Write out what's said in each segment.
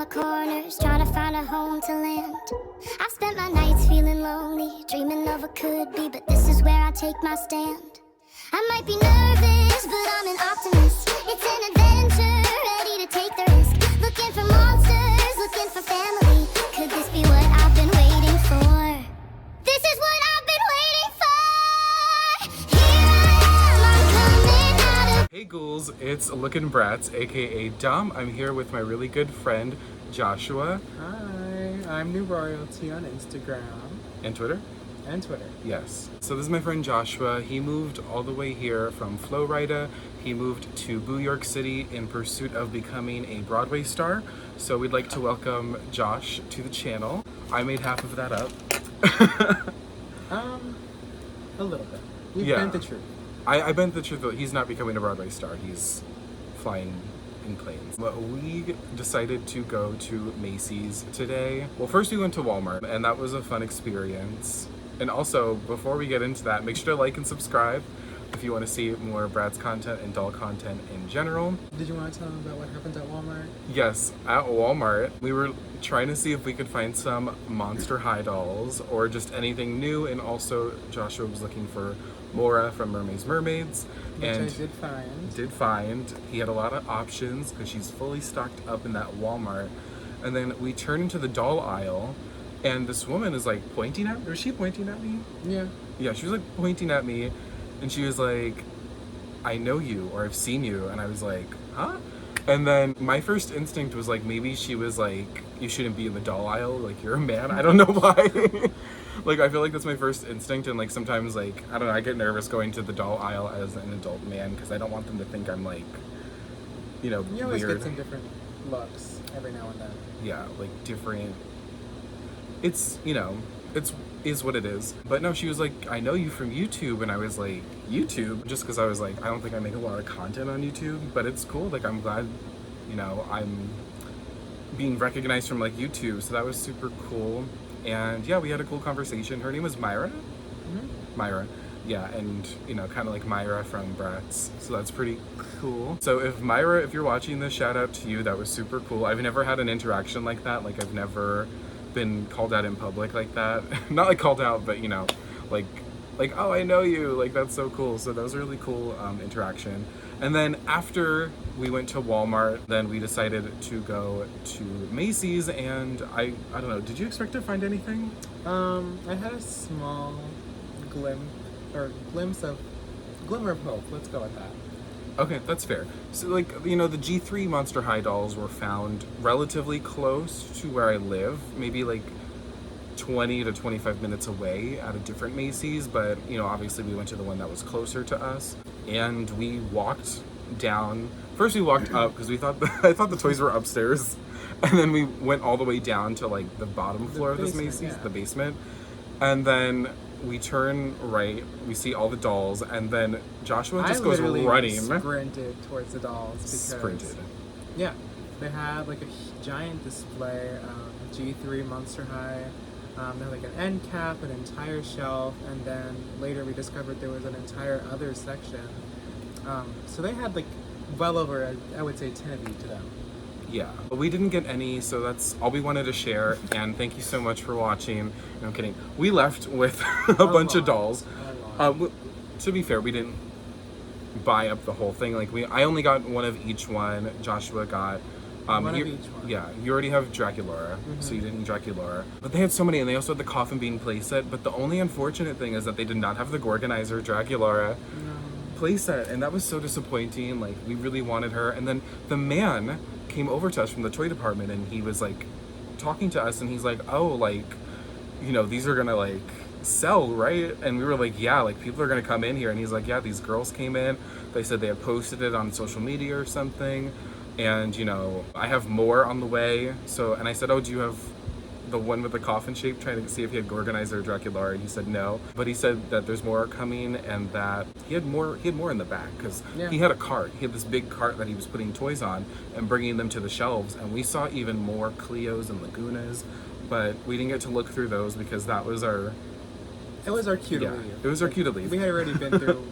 the corners, trying to find a home to land. I've spent my nights feeling lonely, dreaming of a could-be, but this is where I take my stand. I might be nervous, but I'm an optimist. It's an adventure, ready to take the risk. Looking for monsters, looking for family. Could this be what I've been waiting for? This is what I've been waiting for. Here I am, I'm coming out of... Hey ghouls, it's Lookin' Bratz, a.k.a. Dom. I'm here with my really good friend, Joshua. Hi, I'm New Royalty on Instagram. And Twitter? And Twitter. Yes. So this is my friend Joshua. He moved all the way here from Florida. He moved to New York City in pursuit of becoming a Broadway star. So we'd like to welcome Josh to the channel. I made half of that up. A little bit. We've Yeah. bent the truth. I bent the truth though. He's not becoming a Broadway star. He's flying in planes. But we decided to go to Macy's today. Well, first we went to Walmart, and that was a fun experience. And also, before we get into that, make sure to like and subscribe if you want to see more Bratz content and doll content in general. Did you want to tell them about what happened at Walmart? Yes, at Walmart, we were trying to see if we could find some Monster High dolls or just anything new, and also Joshua was looking for Laura from Mermaids. Which And I did find. Did find. He had a lot of options because she's fully stocked up in that Walmart. And then we turned into the doll aisle, and this woman is like pointing at me. Was she pointing at me? Yeah. Yeah, she was like pointing at me, and she was like, I know you, or I've seen you. And I was like, huh? And then my first instinct was like, maybe she was like, you shouldn't be in the doll aisle, like you're a man. I don't know why. Like, I feel like that's my first instinct, and like sometimes, like, I don't know, I get nervous going to the doll aisle as an adult man because I don't want them to think I'm like, you know, You always weird. get some different looks every now and then. Yeah, like different. It's, you know, is what it is. But no, she was like, I know you from YouTube, and I was like, YouTube? Just because I was like, I don't think I make a lot of content on YouTube, but it's cool. Like, I'm glad, you know, I'm being recognized from like YouTube, so that was super cool. And yeah, we had a cool conversation. Her name was Myra. Mm-hmm. Myra. Yeah, and you know, kind of like Myra from Bratz. So that's pretty cool. So if Myra, if you're watching this, shout out to you. That was super cool. I've never had an interaction like that. Like, I've never been called out in public like that. Not like called out, but you know, like, oh, I know you. Like, that's so cool. So that was a really cool interaction. And then after we went to Walmart, then we decided to go to Macy's, and I don't know, did you expect to find anything? I had a small glimmer of hope. Let's go with that. Okay, that's fair. So, like, you know, the G3 Monster High dolls were found relatively close to where I live, maybe like 20 to 25 minutes away at a different Macy's, but, you know, obviously we went to the one that was closer to us, and we walked down. First we walked up because we thought I thought the toys were upstairs, and then we went all the way down to like the bottom floor of this Macy's, yeah. the basement, and then we turn right, we see all the dolls, and then Joshua just goes running. Sprinted towards the dolls because Sprinted. Yeah, they had like a giant display of G3 Monster High. They had like an end cap, an entire shelf, and then later we discovered there was an entire other section. So they had like well over, I would say, 10 of each of them. Yeah, but we didn't get any, so that's all we wanted to share, and thank you so much for watching. No, I'm kidding. We left with a bunch of dolls. To be fair, we didn't buy up the whole thing. Like, I only got one of each one. Joshua got One of each one. Yeah, you already have Draculaura, so you didn't need Draculaura. But they had so many, and they also had the Coffin Bean playset. But the only unfortunate thing is that they did not have the Gorganizer Draculaura playset, and that was so disappointing. Like, we really wanted her. And then the man came over to us from the toy department, and he was like talking to us, and he's like, oh, like, you know, these are gonna like sell, right? And we were like, yeah, like people are gonna come in here. And he's like, yeah, these girls came in, they said they had posted it on social media or something, and you know, I have more on the way. So, and I said, oh, do you have the one with the coffin shape, trying to see if he had Gorganizer or Draculaura, and he said no, but he said that there's more coming, and that he had more in the back, because he had a cart. He had this big cart that he was putting toys on and bringing them to the shelves, and we saw even more Cleos and Lagoonas, but we didn't get to look through those because that was our... It was our cue to leave. It was our cue to leave. We had already been through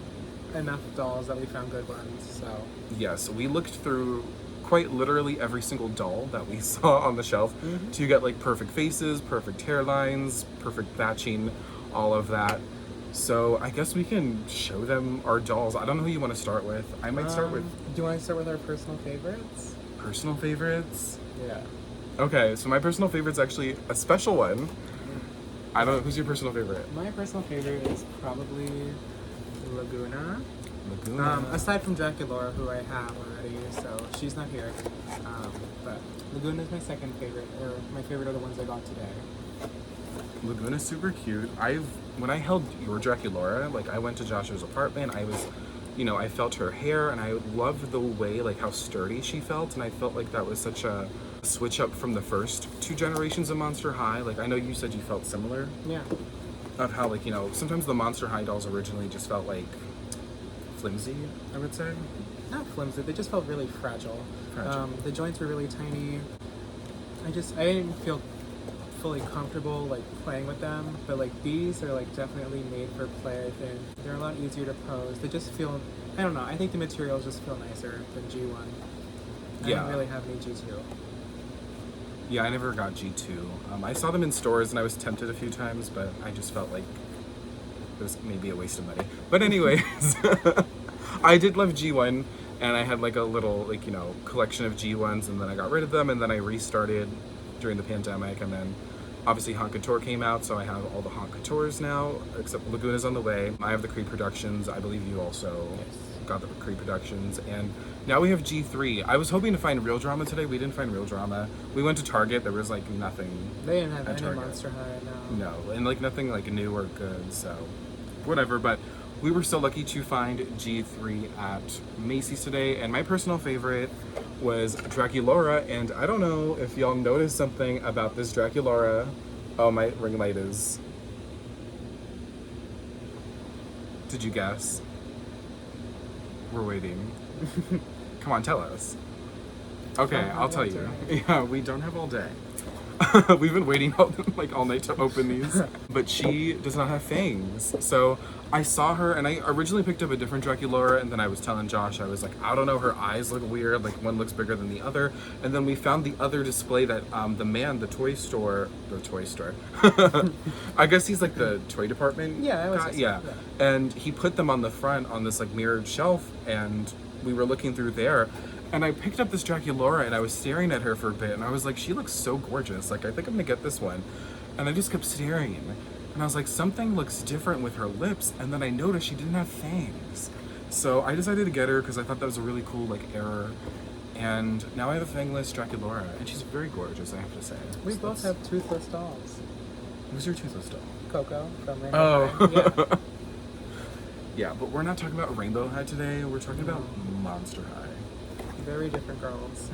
enough dolls that we found good ones, so... Yeah, so we looked through quite literally every single doll that we saw on the shelf to get like perfect faces, perfect hairlines, perfect thatching, all of that. So I guess we can show them our dolls. I don't know who you want to start with. I might start with... Do you want to start with our personal favorites? Personal favorites? Yeah. Okay, so my personal favorite's actually a special one. I don't know, who's your personal favorite? My personal favorite is probably Lagoona. Lagoona. Aside from Draculaura, who I have already, so she's not here. But Lagoona is my second favorite, or my favorite are the ones I got today. Lagoona's super cute. When I held your Draculaura, like I went to Joshua's apartment, I was, I felt her hair and I loved the way, like how sturdy she felt, and I felt like that was such a switch up from the first 2 generations of Monster High. Like I know you said you felt similar. Yeah. Of how like, sometimes the Monster High dolls originally just felt like flimsy, I would say. Not flimsy, they just felt really fragile. The joints were really tiny. I didn't feel fully comfortable like playing with them, but like these are like definitely made for play. I think they're a lot easier to pose. They just feel, I don't know, I think the materials just feel nicer than G1. I don't really have any G2. Yeah, I never got G2. I saw them in stores and I was tempted a few times, but I just felt like it was maybe a waste of money. But anyways, I did love G1, and I had like a little like collection of G1s, and then I got rid of them, and then I restarted during the pandemic, and then obviously Haunt Couture came out, so I have all the Haunt Coutures now, except Lagoona's on the way. I have the Creed Productions. I believe you also got the Creed Productions, and now we have G3. I was hoping to find Real Drama today. We didn't find Real Drama. We went to Target. There was like nothing. They didn't have any Target. Monster High, No, and like nothing like new or good, so whatever. But we were so lucky to find G3 at Macy's today, and my personal favorite was Draculaura, and I don't know if y'all noticed something about this Draculaura. Oh, my ring light is... Did you guess? We're waiting. Come on, tell us. Okay, I'll tell you. Yeah, we don't have all day. We've been waiting all night to open these, but she does not have fangs. So I saw her, and I originally picked up a different Draculaura, and then I was telling Josh, I was like, I don't know, her eyes look weird, like one looks bigger than the other. And then we found the other display that the toy store, I guess he's like the toy department. Yeah. And he put them on the front on this like mirrored shelf, and we were looking through there. And I picked up this Draculaura, and I was staring at her for a bit, and I was like, she looks so gorgeous. Like, I think I'm gonna get this one. And I just kept staring. And I was like, something looks different with her lips. And then I noticed she didn't have fangs. So I decided to get her because I thought that was a really cool, like, error. And now I have a fangless Draculaura, and she's very gorgeous, I have to say. We both have toothless dolls. Who's your toothless doll? Coco from Rainbow High. Yeah. Yeah, but we're not talking about Rainbow High today. We're talking about Monster High. Very different girls.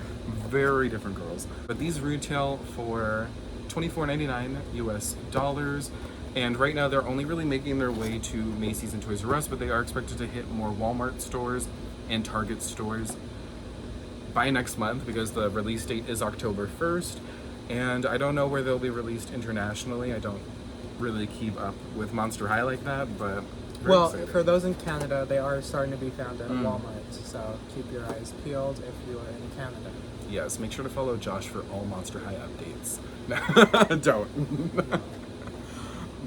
Very different girls. But these retail for $24.99 US dollars. And right now they're only really making their way to Macy's and Toys R Us, but they are expected to hit more Walmart stores and Target stores by next month, because the release date is October 1st. And I don't know where they'll be released internationally. I don't really keep up with Monster High like that, but well, excited. For those in Canada, they are starting to be found at Walmart, so keep your eyes peeled if you are in Canada. Yes, make sure to follow Josh for all Monster High updates. Don't.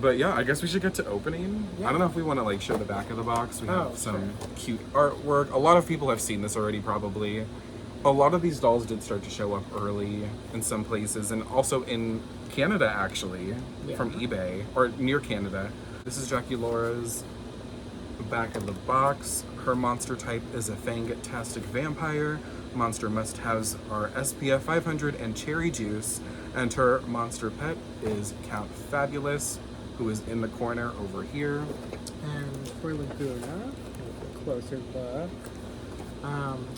But yeah, I guess we should get to opening. Yeah. I don't know if we want to like show the back of the box. We have some cute artwork. A lot of people have seen this already, probably. A lot of these dolls did start to show up early in some places, and also in Canada, actually, from eBay, or near Canada. This is Draculaura's back of the box. Her monster type is a fantastic vampire. Monster must-haves are SPF 500 and cherry juice, and her monster pet is Count Fabulous, who is in the corner over here. And for Lagoona, a closer look,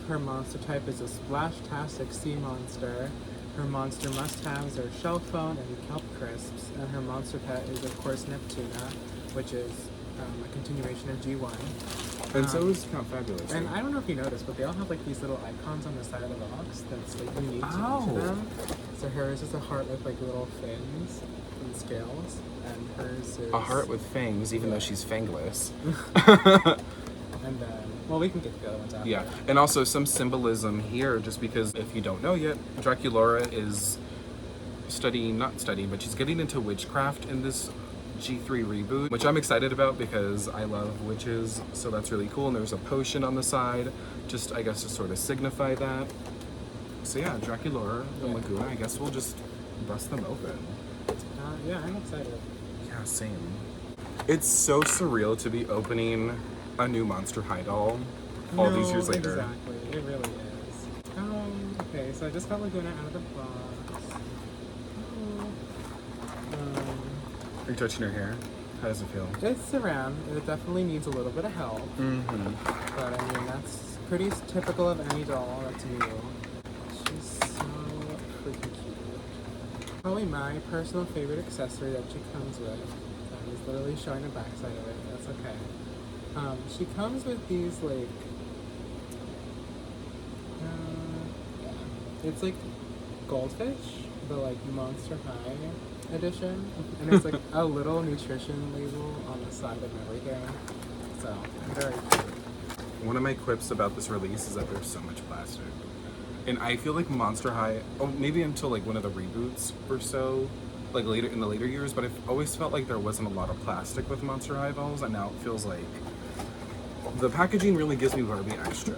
her monster type is a splash-tastic sea monster. Her monster must-haves are shell phone and kelp crisps, and her monster pet is of course Neptuna, which is a continuation of G1. And so is Count Fabulous. And I don't know if you noticed, but they all have like these little icons on the side of the box that's like unique to each of them. So hers is a heart with like little fins and scales, and hers is a heart with fangs, even though she's fangless. And then, well, we can get to the other ones after. Yeah, and also some symbolism here, just because if you don't know yet, Draculaura is not studying, but she's getting into witchcraft in this G3 reboot, which I'm excited about because I love witches, so that's really cool. And there's a potion on the side, just I guess to sort of signify that. So yeah, Draculaura and Lagoona, I guess we'll just bust them open. Yeah, I'm excited. Yeah, same. It's so surreal to be opening a new Monster High doll all these years later. Exactly, it really is. Okay, so I just got Lagoona out of the box. Are you touching her hair? How does it feel? It's around. It definitely needs a little bit of help. Mm-hmm. But I mean, that's pretty typical of any doll that's new. She's so freaking cute. Probably my personal favorite accessory that she comes with. I was literally showing the backside of it. That's okay. She comes with these like, it's like goldfish, but like Monster High edition, and there's like a little nutrition label on the side of everything. So very cute. One of my quips about this release is that there's so much plastic. And I feel like Monster High, maybe until like one of the reboots or so, like later in the later years, but I've always felt like there wasn't a lot of plastic with Monster High dolls, and now it feels like the packaging really gives me Barbie extra.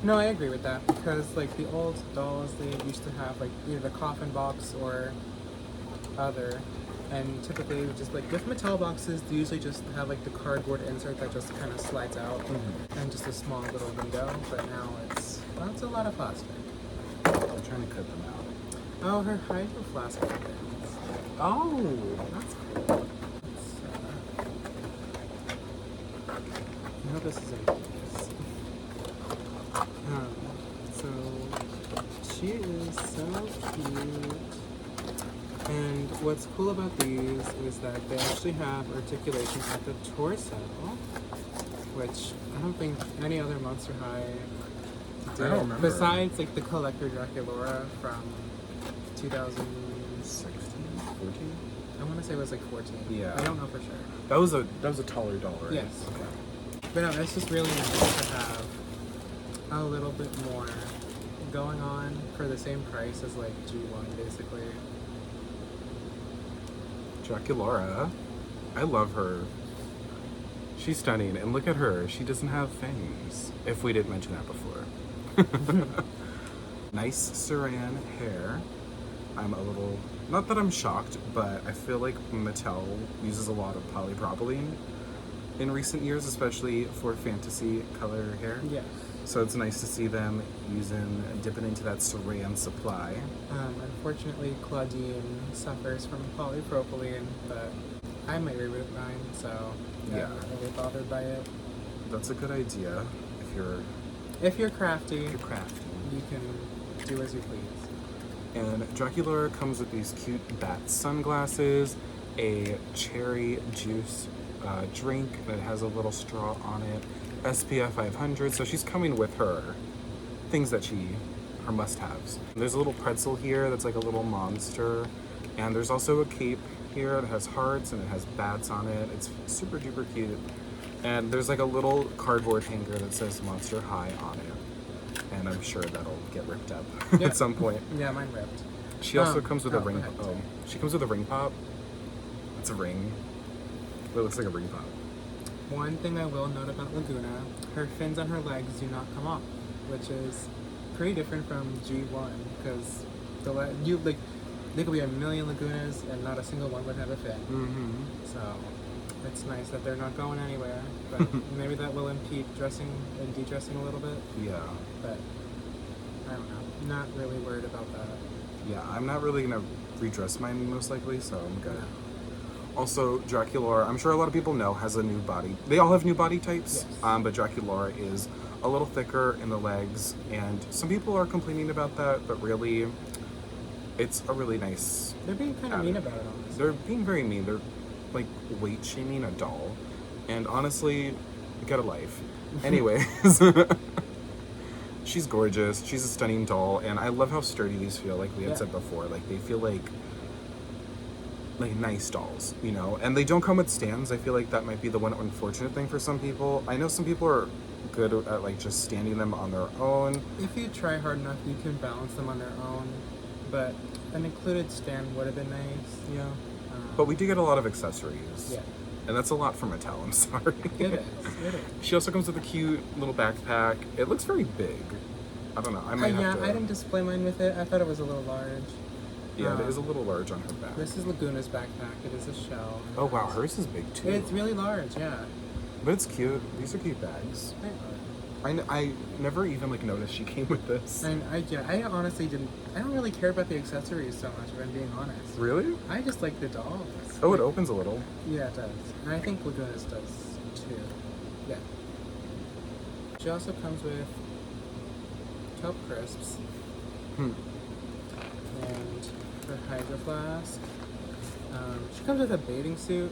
No, I agree with that, because like the old dolls, they used to have like either the coffin box or other, and typically just like with Mattel boxes, they usually just have like the cardboard insert that just kind of slides out, and just a small little window. But now it's a lot of plastic. I'm trying to cut them out. Oh, her hydro flask opens. Oh, That's cool. I hope this is in focus. So she is so cute. And what's cool about these is that they actually have articulation at the torso, which I don't think any other Monster High did. I don't remember. Besides like the Collector Draculaura from 2016, 14? I want to say it was like 14. Yeah. I don't know for sure. That was a taller doll, right? Yes. But no, it's just really nice to have a little bit more going on for the same price as like G1, basically. Draculaura. I love her. She's stunning, and look at her. She doesn't have fangs, if we didn't mention that before. Nice saran hair. I'm a little, not that I'm shocked, but I feel like Mattel uses a lot of polypropylene in recent years, especially for fantasy color hair. Yes. So it's nice to see them dipping into that saran supply. Unfortunately, Clawdeen suffers from polypropylene, but I'm married with mine, so Yeah. I'm not really bothered by it. That's a good idea If you're crafty, if you're crafty. you can do as you please. And Draculaura comes with these cute bat sunglasses, a cherry juice drink that has a little straw on it, SPF 500, so she's coming with her things that her must-haves. There's a little pretzel here that's like a little monster, and there's also a cape here that has hearts and it has bats on it. It's super duper cute. And there's like a little cardboard hanger that says Monster High on it. And I'm sure that'll get ripped up Yeah. at some point. Yeah, mine ripped. She also comes with a go ring. ahead. Oh, she comes with a ring pop. It's a ring. It looks like a ring pop. One thing I will note about Lagoona, her fins on her legs do not come off, which is pretty different from G1, because there could be a million Lagoonas and not a single one would have a fin. Mm-hmm. So it's nice that they're not going anywhere, but maybe that will impede dressing and de-dressing a little bit, Yeah. but I don't know. Not really worried about that. Yeah, I'm not really gonna redress mine most likely, so I'm good. Also, Draculaura, I'm sure a lot of people know, has a new body. They all have new body types, Yes. but Draculaura is a little thicker in the legs, and some people are complaining about that, but really, it's a really nice... They're being kind of mean about it, honestly. They're being very mean. They're, like, weight-shaming a doll, and honestly, get a life. Anyways, she's gorgeous, she's a stunning doll, and I love how sturdy these feel, like we had said before. Like, they feel like like nice dolls, you know, and they don't come with stands. I feel like that might be the one unfortunate thing for some people. I know some people are good at like just standing them on their own. If you try hard enough, you can balance them on their own, but an included stand would have been nice. Yeah. But we do get a lot of accessories. Yeah. And that's a lot for Mattel, I'm sorry. It is. She also comes with a cute little backpack. It looks very big. I don't know. I might have to... I didn't display mine with it. I thought it was a little large. Yeah, it is a little large on her back. This is Lagoona's backpack. It is a shell. Oh, wow. Hers is big, too. It's really large, yeah. But it's cute. These are cute bags. I never even, like, noticed she came with this. And I honestly didn't... I don't really care about the accessories so much, if I'm being honest. Really? I just like the dolls. Oh, it opens a little. Yeah, it does. And I think Laguna's does, too. Yeah. She also comes with kelp crisps. And her hydro flask. She comes with a bathing suit,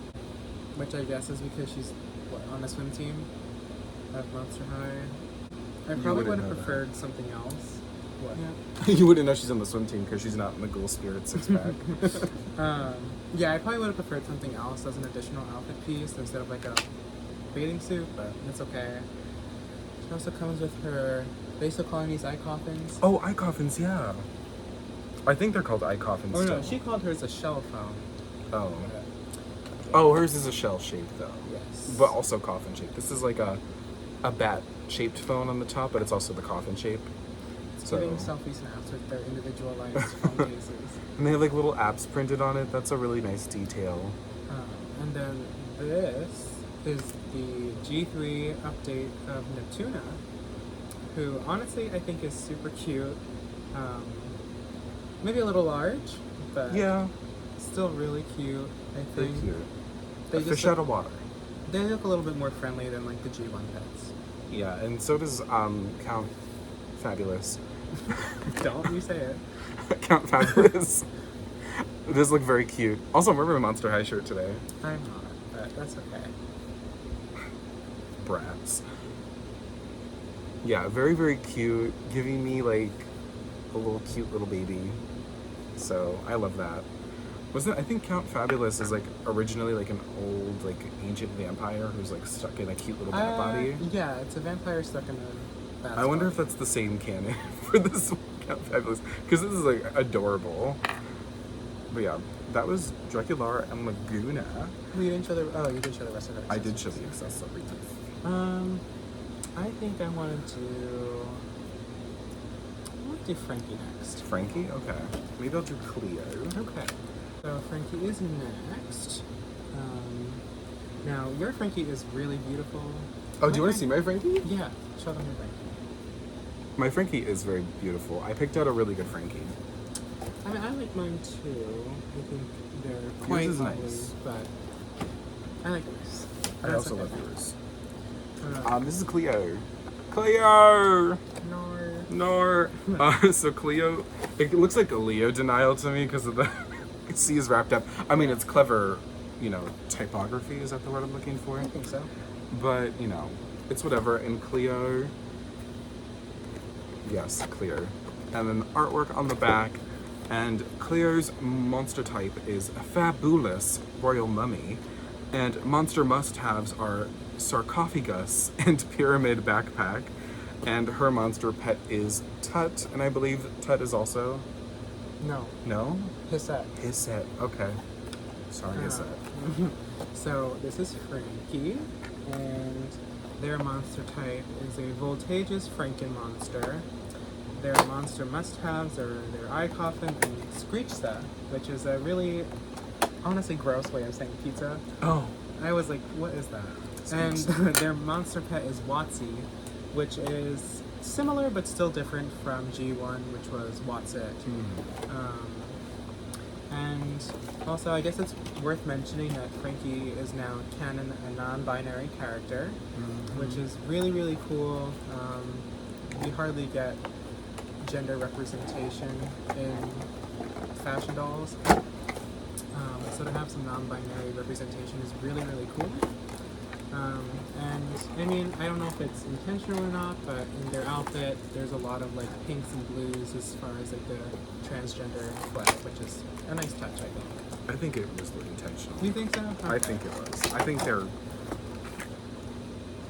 which I guess is because she's on a swim team at Monster High. I probably would have preferred something else. What? Yeah. You wouldn't know she's on the swim team because she's not in the Ghoul Spirit 6-pack. Yeah, I probably would have preferred something else as an additional outfit piece instead of like a bathing suit, but it's okay. She also comes with her, they still calling these eye coffins. Oh, eye coffins, yeah. I think they're called eye coffins. Oh still. no, she called hers a shell phone. Oh. Oh, hers is a shell shape though. Yes. But also coffin shape. This is like a bat shaped phone on the top, but it's also the coffin shape. It's giving selfie snaps with their individualized phone cases. And they have like little apps printed on it. That's a really nice detail. And then this is the G3 update of Neptuna, who honestly I think is super cute. Maybe a little large, but yeah, still really cute. I very think cute. they A fish out of water. They look a little bit more friendly than like the G1 pets. Yeah, and so does Count Fabulous. Don't you say it. Count Fabulous. It does look very cute. Also, I'm wearing my Monster High shirt today. I'm not, but that's okay. Bratz. Yeah, very, very cute. Giving me like a little cute little baby. So I love that. I think Count Fabulous is like originally like an old like ancient vampire who's like stuck in a cute little bat body. Yeah, it's a vampire stuck in a bat I wonder spot. if that's the same canon for this one, Count Fabulous, because this is like adorable. But yeah, that was Draculaura and Lagoona. You didn't show you did show the rest of it. I did show the accessories. I think I want to do Frankie next. Frankie? Okay. Maybe I'll do Cleo. Okay. So Frankie is next. Now your Frankie is really beautiful. Oh, do you want to see my Frankie? Yeah, show them your Frankie. My Frankie is very beautiful. I picked out a really good Frankie. I mean, I like mine too. I think they're quite Yours is ugly, nice. but I like yours. I That's also okay. love yours. Alright. This is Cleo. Cleo! Nor. Nor. So Cleo, it looks like a Leo denial to me because of the C is wrapped up. I mean, it's clever, you know, typography. Is that the word I'm looking for? I think so. But, you know, it's whatever. And Cleo, yes, Cleo. And then artwork on the back. And Cleo's monster type is Fabulous Royal Mummy. And monster must-haves are Sarcophagus and Pyramid Backpack. And her monster pet is Tut. And I believe Tut is also... No. No? Hissette. Hissette. Okay. Sorry, Hissette. So this is Frankie, and their monster type is a Voltageous Franken monster. Their monster must-haves are their eye coffin and Screechsa, which is a really, honestly gross way of saying pizza. Oh. I was like, what is that? And their monster pet is Watsy, which is similar but still different from G1, which was Watsit. And also, I guess it's worth mentioning that Frankie is now canon a non-binary character, which is really, really cool. We hardly get gender representation in fashion dolls. So to have some non-binary representation is really, really cool. And I mean, I don't know if it's intentional or not, but in their outfit, there's a lot of like pinks and blues as far as like the transgender flag, which is a nice touch, I think. I think it was intentional. You think so? I think it was. I think they're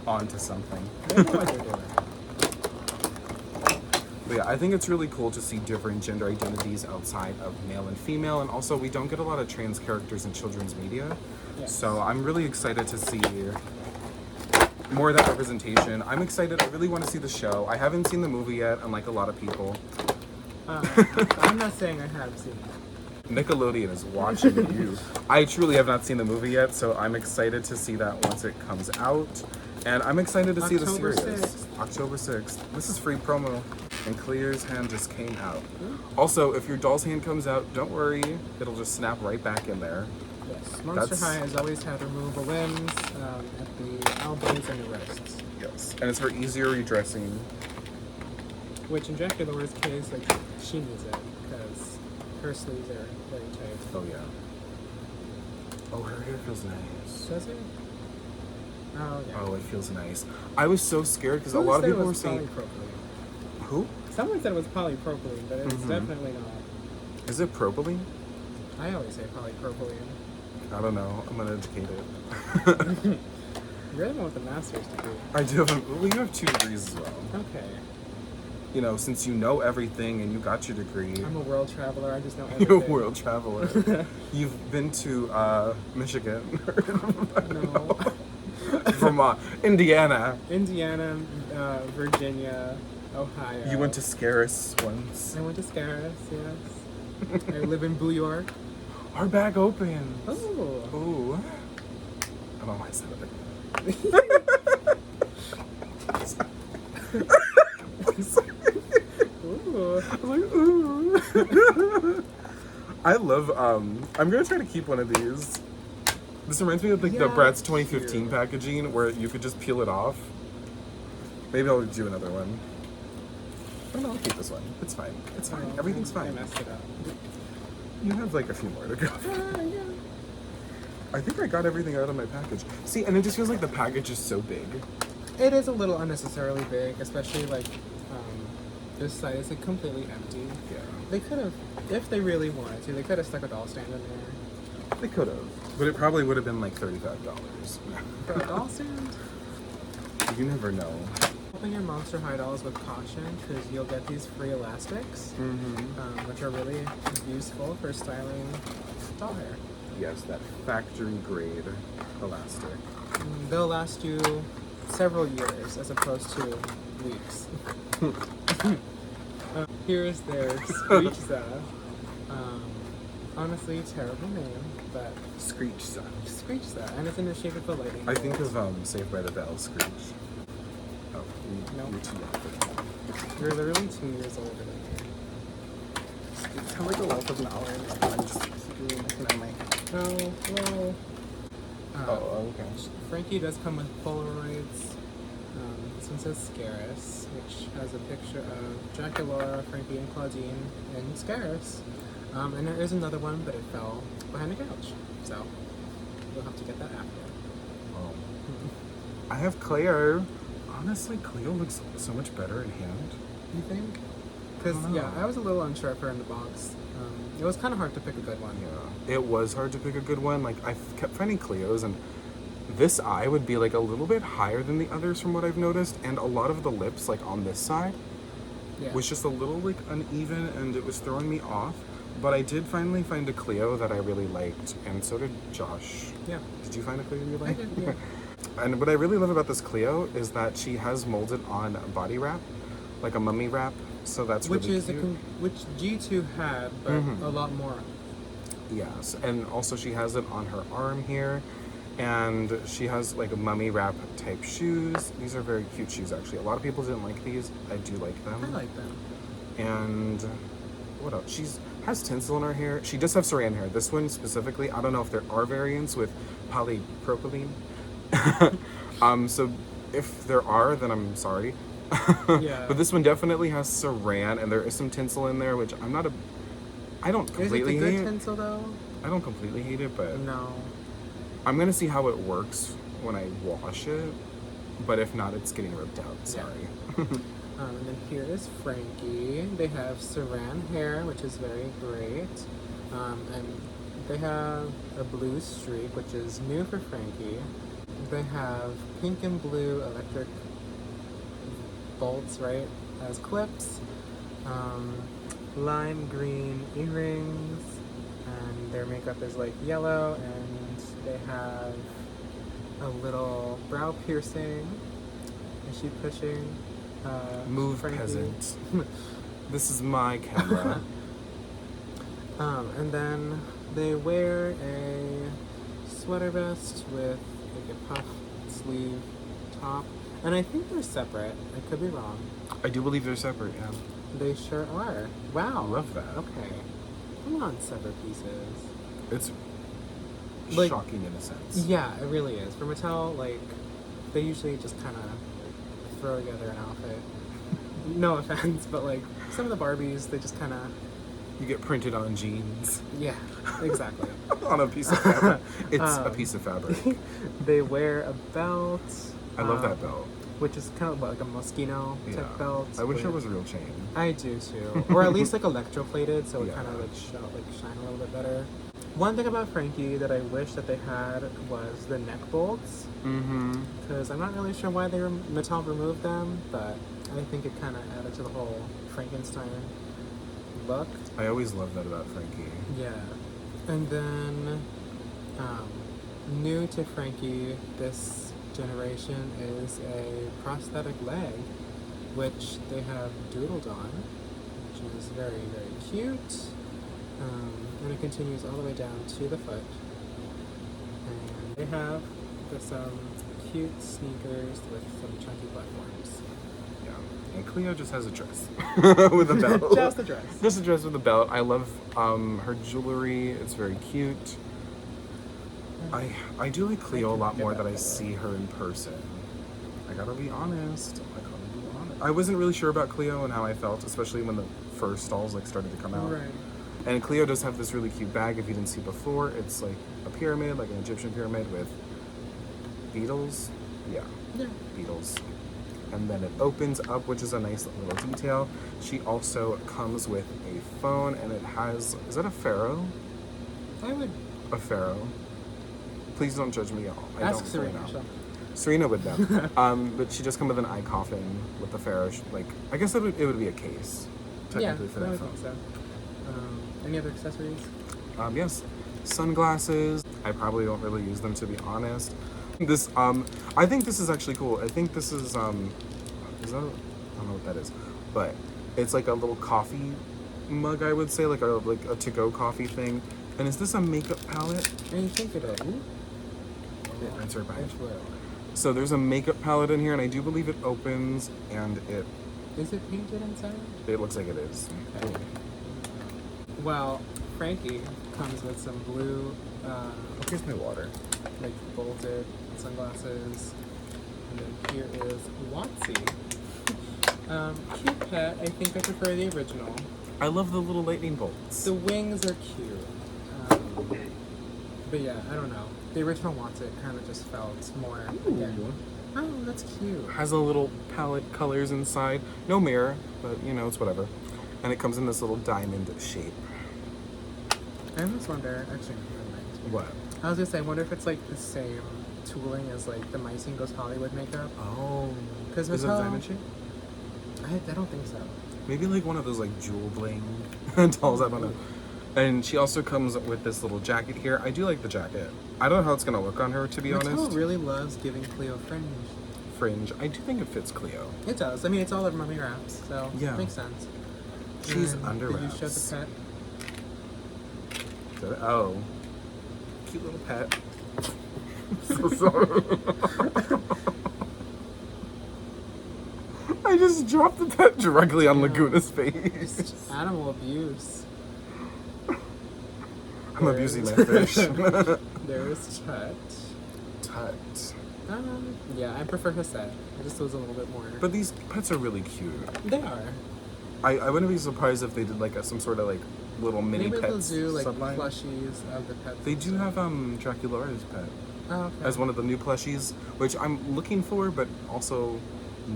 onto something. They know what they're doing. But yeah, I think it's really cool to see different gender identities outside of male and female, and also we don't get a lot of trans characters in children's media. Yes. So I'm really excited to see more of that representation. I'm excited. I really want to see the show. I haven't seen the movie yet, unlike a lot of people. I'm not saying I have seen it. Nickelodeon is watching you. I truly have not seen the movie yet, so I'm excited to see that once it comes out. And I'm excited to see the October series. 6th. October 6th. This is free promo. And Cleo's hand just came out. Also, if your doll's hand comes out, don't worry. It'll just snap right back in there. Yes. Monster High has always had removable limbs at the elbows and the wrists. Yes. And it's for easier redressing. Which in Draculaura's case, like, she needs it because her sleeves are very tight. Oh, yeah. Oh, her hair feels nice. Does it? Oh, yeah. Oh, it feels nice. I was so scared because a Who lot of said it people were was saying... polypropylene? Who? Someone said it was polypropylene, but it's definitely not. Is it propylene? I always say polypropylene. I don't know. I'm uneducated. You're the one with the master's degree. I do have well, you have 2 degrees as well. Okay. You know, since you know everything and you got your degree. I'm a world traveler. I just know everything. You're a world traveler. You've been to Michigan. No. Vermont. Indiana. Indiana, Virginia, Ohio. You went to Scaris once. I went to Scaris, yes. I live in New York. Our bag opens. Oh. Ooh. I don't know why I said it Ooh. I'm like, ooh. I love, I'm gonna try to keep one of these. This reminds me of like the Yeah, Bratz it's 2015 cute. packaging where you could just peel it off. Maybe I'll do another one. Oh no, I'll keep this one. It's fine. It's fine. Oh, Everything's I fine. messed it up. You have like a few more to go. Yeah. I think I got everything out of my package. See, and it just feels like the package is so big. It is a little unnecessarily big, especially like this side is like completely empty. Yeah. They could have, if they really wanted to, they could have stuck a doll stand in there. They could have. But it probably would have been like $35. For a doll stand? You never know. Open your Monster High dolls with caution because you'll get these free elastics, which are really useful for styling doll hair. Yes, that factory grade elastic. They'll last you several years as opposed to weeks. Here is their Screechza. Honestly, terrible name, but Screechza. Screechza, and it's in the shape of a lightning I think bolt. of Saved by the Bell, Screech. Oh, Nope. you're too young for that. You're literally 2 years older than me. It's kind of like a wealth of knowledge. I'm just keeping looking at my... Oh, well. Oh, okay. Frankie does come with Polaroids. This one says Scaris, which has a picture of Draculaura, Frankie, and Clawdeen in Scaris. And there is another one, but it fell behind the couch. So, we'll have to get that after. Oh. I have Cleo. Honestly, Cleo looks so much better in hand. You think? Because, yeah, I was a little unsure of her in the box. It was kind of hard to pick a good one. Yeah, it was hard to pick a good one. Like, I kept finding Cleo's, and this eye would be like a little bit higher than the others from what I've noticed, and a lot of the lips, like on this side, Yeah. was just a little like uneven, and it was throwing me off. But I did finally find a Cleo that I really liked, and so did Josh. Yeah. Did you find a Cleo you I liked? did, yeah. And what I really love about this Cleo is that she has molded on body wrap, like a mummy wrap. So that's Which really is cute. which G2 had, but a lot more. Yes, and also she has it on her arm here, and she has like a mummy wrap type shoes. These are very cute shoes, actually. A lot of people didn't like these. I do like them. I like them. And what else? She's has tinsel in her hair. She does have saran hair. This one specifically, I don't know if there are variants with polypropylene. So if there are, then I'm sorry. Yeah. But this one definitely has saran, and there is some tinsel in there, which I don't Is it completely the good hate. tinsel though? I don't completely hate it, but No. I'm gonna see how it works when I wash it, but if not, it's getting ripped out. Sorry. And then here is Frankie. They have saran hair, which is very great. And they have a blue streak, which is new for Frankie. They have pink and blue electric bolts, right, as clips. Lime green earrings. And their makeup is like yellow. And they have a little brow piercing. Is she pushing? Move, Frankie? peasant. This is my camera. And then they wear a sweater vest with like a puff sleeve top. And I think they're separate. I could be wrong. I do believe they're separate, yeah. They sure are. Wow. I love that. Okay. Come on, separate pieces. It's Like- shocking in a sense. Yeah, it really is. For Mattel, like, they usually just kind of throw together an outfit. No offense, but like, some of the Barbies, they just kind of... You get printed on jeans. Yeah, exactly. On a piece of fabric. It's a piece of fabric. They wear a belt. I love that belt. Which is kind of like a Moschino type belt. I wish it with- was a real chain. I do too. Or at least like electroplated, so it Yeah. kind of like shine a little bit better. One thing about Frankie that I wish that they had was the neck bolts. Mm-hmm. Because I'm not really sure why Mattel removed them, but I think it kind of added to the whole Frankenstein look. I always love that about Frankie. Yeah. And then, new to Frankie this generation is a prosthetic leg, which they have doodled on, which is very, very cute. And it continues all the way down to the foot. And they have some cute sneakers with some chunky platforms. Yeah. And Cleo just has a dress with a belt. Just a dress. Just a dress with a belt. I love her jewelry. It's very cute. I do like Cleo a lot more that I see her in person. I gotta be honest. I wasn't really sure about Cleo and how I felt, especially when the first dolls like started to come out. Right. And Cleo does have this really cute bag. If you didn't see before, it's like a pyramid, like an Egyptian pyramid with beetles. Yeah, Yeah. beetles. And then it opens up, which is a nice little detail. She also comes with a phone, and it has, is that a pharaoh? I would A pharaoh. Please don't judge me, y'all. I ask don't Serena. fully know. Serena would know. But she does come with an eye coffin with the pharaoh. Like, I guess it would be a case, technically, for I that would phone. think so. Any other accessories? Yes, sunglasses. I probably don't really use them, to be honest. This, I think this is actually cool. I think this is that, I don't know what that is, but it's like a little coffee mug, I would say, like a to-go coffee thing. And is this a makeup palette? I think it is. Yeah, it's right behind It's you. blue. So there's a makeup palette in here, and I do believe it opens, and Is it painted inside? it looks like it is. Okay. Well, Frankie comes with some blue, Here's my water. like bolted sunglasses. And then here is Watsy. Cute pet. I think I prefer the original. I love the little lightning bolts. The wings are cute. But yeah, I don't know. The original Watsy kind of just felt more. Again, oh, that's cute. Has a little palette colors inside. No mirror, but you know, it's whatever. And it comes in this little diamond shape. I almost wonder. Actually, never mind. What? I was gonna say, I wonder if it's like the same tooling as like the Macy Goes Hollywood makeup. Oh. Because Is it a diamond shape? I don't think so. Maybe like one of those like jewel bling dolls, I don't know. And she also comes with this little jacket here. I do like the jacket. I don't know how it's gonna look on her, to be Mattel honest. really loves giving Cleo fringe. Fringe. I do think it fits Cleo. It does. I mean, it's all over mummy wraps, so Yeah. it makes sense. She's And under did wraps. you show the pet? Is that it? Oh. Cute little pet. So sorry. I just dropped the pet directly on Lagoona's face. Animal abuse. I'm abusing my fish. There's Tut. Tut. Yeah, I prefer Hasset. This was a little bit more. But these pets are really cute. They are. I wouldn't be surprised if they did like some sort of like little mini Maybe pets they'll do like subline. plushies of the pets. They do have Draculaura's pet. okay. as one of the new plushies, which I'm looking for, but also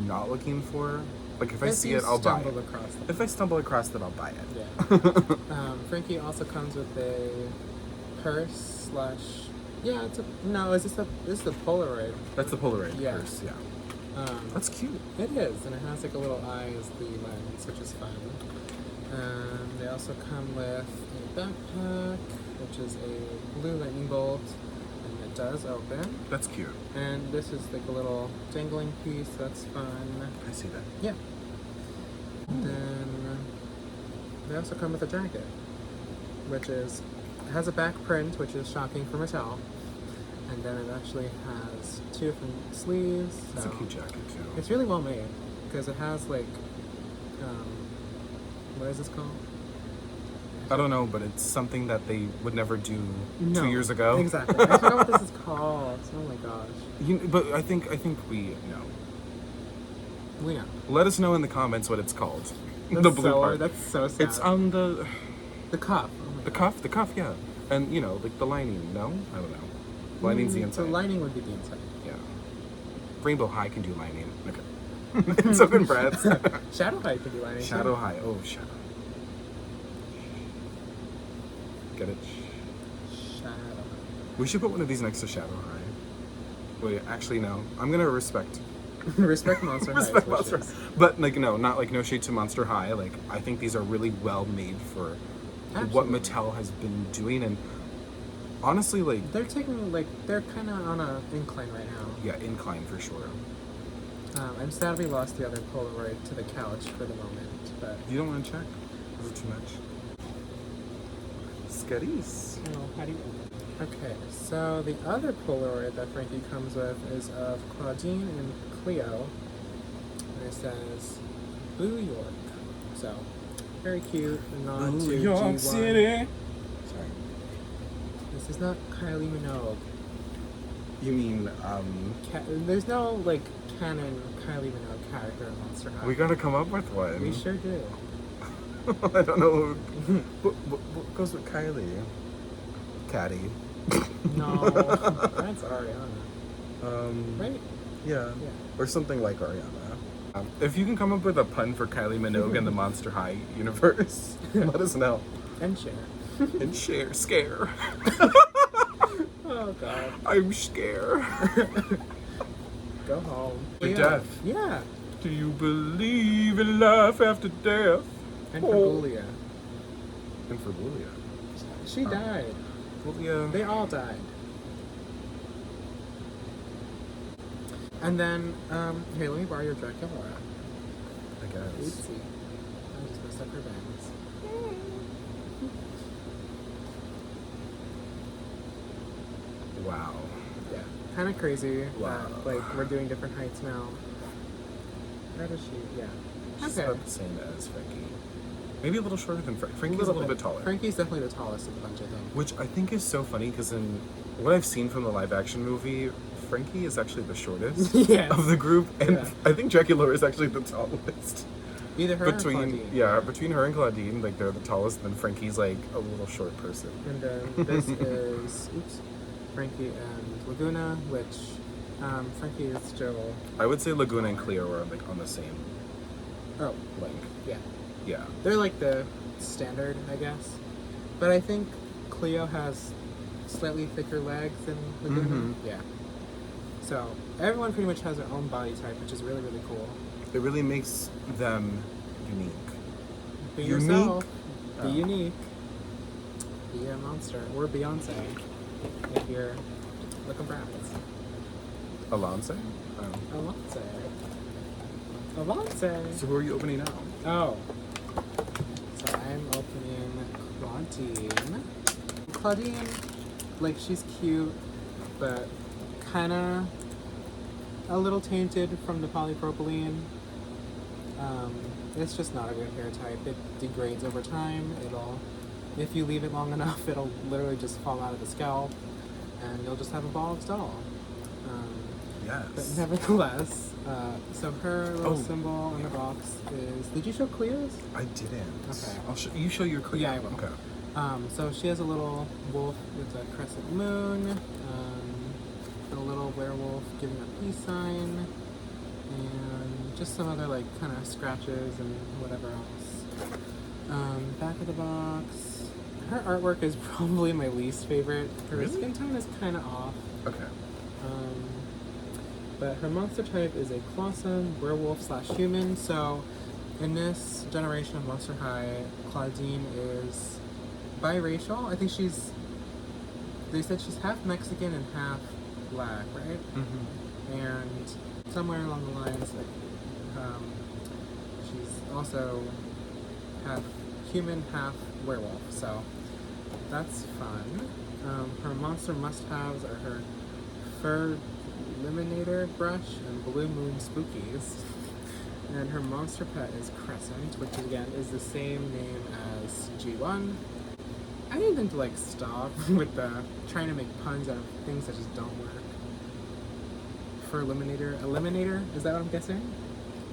not looking for. Like if I see it, I'll buy it. Across them. If I stumble across it, I'll buy it. Yeah. Frankie also comes with a purse / yeah, it's a no. This is the Polaroid. That's the Polaroid Yeah. purse. Yeah. That's cute. It is, and it has like a little eye as the lens, which is fun. They also come with a backpack, which is a blue lightning bolt, and it does open. That's cute. And this is like a little dangling piece. That's fun. I see that. Yeah. Then they also come with a jacket, which is has a back print, which is shocking for Mattel. And then it actually has 2 different sleeves. It's so a cute jacket too. it's really well made because it has like, what is this called? I don't know, but it's something that they would never do No, 2 years ago. Exactly. I forgot what this is called. Oh my gosh. But I think we know. We know. Let us know in the comments what it's called. That's the blue so, part. That's so sad. It's on the cuff. Oh my the God. cuff, yeah, and like the lining. No, I don't know. Lining's the inside. The lining would be the inside. Yeah. Rainbow High can do lining. Okay. And so can Bratz. Shadow High could be lining. Shadow High. Oh, Shadow. Get it? Shadow. We should put one of these next to Shadow High. Wait, actually no. I'm gonna respect. Respect Monster High. Respect Monster. But like no shade to Monster High. Like I think these are really well made for what Absolutely. Mattel has been doing, and honestly, like They're they're kind of on a incline right now. yeah, incline for sure. I'm sad we lost the other Polaroid to the couch for the moment, but You don't want to check? Is it too much? Scuddies. how do you? Okay, so the other Polaroid that Frankie comes with is of Clawdeen and Cleo, and it says Boo York. So very cute. A nod to G1. Sorry. This is not Kylie Minogue. You mean There's no like canon Kylie Minogue character in Monster High. we gotta come up with one. We sure do. I don't know. What goes with Kylie? Caddy. No, that's Ariana. Right? Yeah. Yeah. Or something like Ariana. If you can come up with a pun for Kylie Minogue in the Monster High universe, let us know. And share. And scare. Oh god. I'm scared. Go home. For Yeah. death. Yeah. Do you believe in life after death? And for Julia. And for Julia. She died. Julia. They all died. And then, here, let me borrow your Draculaura. I guess. Oopsie. I just messed up her bangs. Wow. Yeah. Kind of crazy Wow. that, like, we're doing different heights now. Where does she? Yeah. She's Okay. about the same as Frankie. Maybe a little shorter than Frankie. Frankie's a little bit taller. Frankie's definitely the tallest of the bunch, I think. Which I think is so funny because in what I've seen from the live action movie, Frankie is actually the shortest Yes. of the group, and Yeah. I think Draculaura is actually the tallest. Either her or Between Clawdeen. between her and Clawdeen, like they're the tallest, and then Frankie's like a little short person. And then this is, Frankie and Lagoona, which Frankie is still, I would say Lagoona and Cleo are like on the same oh, length. yeah. Yeah. They're like the standard, I guess. But I think Cleo has slightly thicker legs than Lagoona. Mhm. Yeah. So everyone pretty much has their own body type, which is really, really cool. It really makes them unique. Be Unique? yourself. Be Oh. unique. Be a monster. Or Beyonce. If you're looking Bratz. Alonso? Alonce. Alonce. So who are you opening now? Oh. So I'm opening Clawdeen. Clawdeen, like, she's cute, but kinda a little tainted from the polypropylene. It's just not a good hair type. It degrades over time. If you leave it long enough, it'll literally just fall out of the scalp, and you'll just have a bald doll. But Yes. nevertheless, so her little Oh. symbol on the box is. Did you show Cleo's? I didn't. Okay. You show your Cleo. Yeah, I will. Okay. So she has a little wolf with a crescent moon. werewolf giving a peace sign, and just some other like kind of scratches and whatever else. Back of the box. Her artwork is probably my least favorite. Her Really? skin tone is kind of off. Okay. But her monster type is a Clawdeen, werewolf / human. So in this generation of Monster High, Clawdeen is biracial. I think they said she's half Mexican and half black, right? Mm-hmm. And somewhere along the lines, like, she's also half human, half werewolf. So that's fun. Her monster must-haves are her fur eliminator brush and blue moon spookies. And her monster pet is Crescent, which again is the same name as G1. I need them to like stop with the trying to make puns out of things that just don't work. Fur eliminator, is that what I'm guessing?